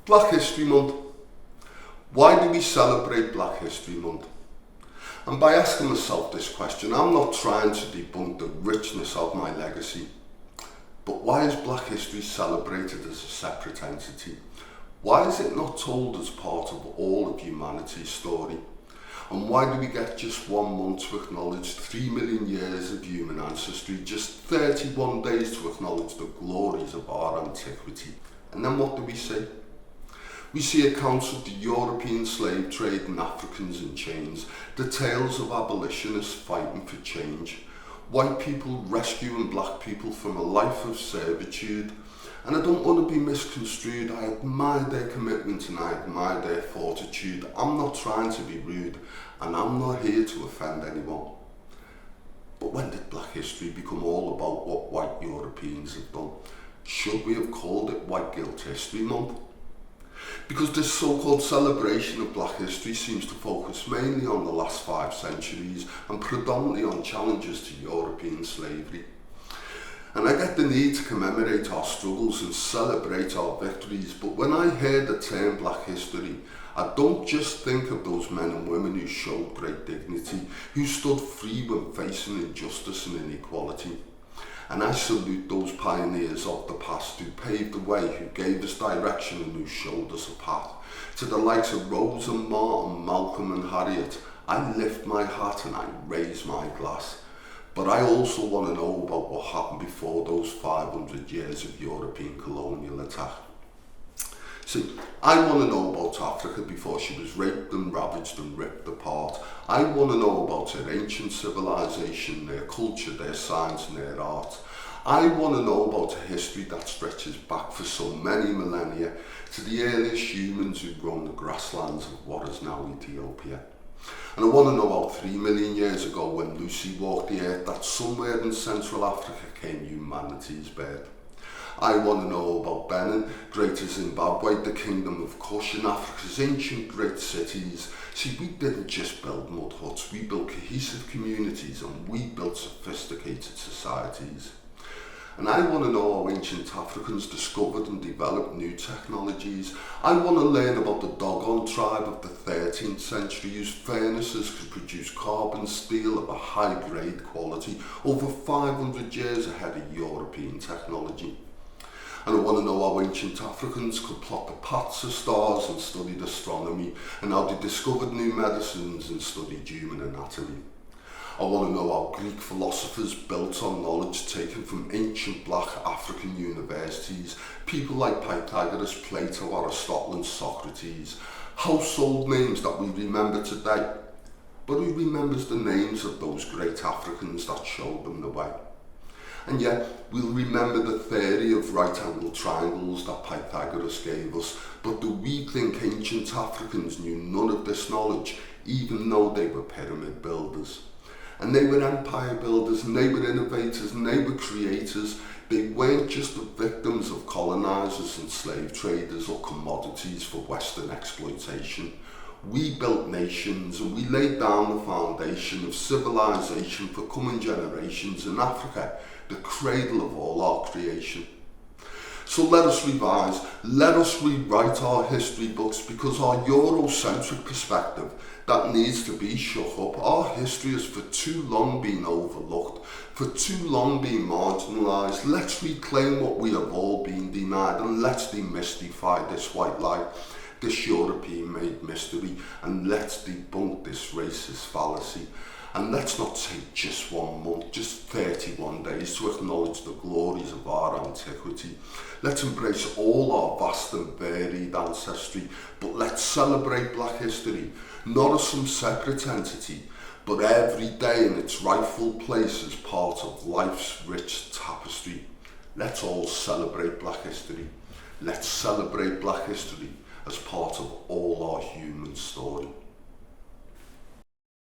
Black History Month. Why do we celebrate Black History Month? And by asking myself this question, I'm not trying to debunk the richness of my legacy. But why is Black history celebrated as a separate entity? Why is it not told as part of all of humanity's story? And why do we get just 1 month to acknowledge 3 million years of human ancestry, just 31 days to acknowledge the glories of our antiquity? And then what do we see? We see accounts of the European slave trade and Africans in chains, the tales of abolitionists fighting for change, white people rescuing black people from a life of servitude. And I don't want to be misconstrued. I admire their commitment and I admire their fortitude. I'm not trying to be rude and I'm not here to offend anyone. But when did Black history become all about what white Europeans have done? Should we have called it White Guilt History Month? Because this so-called celebration of Black history seems to focus mainly on the last 5 centuries and predominantly on challenges to European slavery. And I get the need to commemorate our struggles and celebrate our victories, but when I hear the term Black history, I don't just think of those men and women who showed great dignity, who stood free when facing injustice and inequality. And I salute those pioneers of the past who paved the way, who gave us direction and who showed us a path. To the likes of Rosa, Martin, Malcolm and Harriet, I lift my hat and I raise my glass. But I also want to know about what happened before those 500 years of European colonial attack. See, I want to know about Africa before she was raped and ravaged and ripped apart. I want to know about her ancient civilization, their culture, their science and their art. I want to know about a history that stretches back for so many millennia to the earliest humans who roamed the grasslands of what is now Ethiopia. And I want to know about 3 million years ago when Lucy walked the earth, that somewhere in Central Africa came humanity's birth. I want to know about Benin, Greater Zimbabwe, the Kingdom of Kush and Africa's ancient great cities. See, we didn't just build mud huts, we built cohesive communities and we built sophisticated societies. And I want to know how ancient Africans discovered and developed new technologies. I want to learn about the Dogon tribe of the 13th century whose furnaces could produce carbon steel of a high grade quality over 500 years ahead of European technology. And I want to know how ancient Africans could plot the paths of stars and studied astronomy, and how they discovered new medicines and studied human anatomy. I want to know how Greek philosophers built on knowledge taken from ancient black African universities, people like Pythagoras, Plato, Aristotle and Socrates, household names that we remember today. But who remembers the names of those great Africans that showed them the way? And yet, we'll remember the theory of right-angled triangles that Pythagoras gave us, but do we think ancient Africans knew none of this knowledge, even though they were pyramid builders? And they were empire builders, and they were innovators, and they were creators. They weren't just the victims of colonizers and slave traders or commodities for Western exploitation. We built nations and we laid down the foundation of civilization for coming generations in Africa, the cradle of all our creation. So let us revise, let us rewrite our history books, because our Eurocentric perspective that needs to be shook up. Our history has for too long been overlooked, for too long been marginalised. Let's reclaim what we have all been denied and let's demystify this white lie, this European made mystery, and let's debunk this racist fallacy. And let's not take just 1 month, just 31 days to acknowledge the glories of our antiquity. Let's embrace all our vast and varied ancestry, but let's celebrate Black history, not as some separate entity, but every day in its rightful place as part of life's rich tapestry. Let's all celebrate Black history. Let's celebrate Black history as part of all our human story.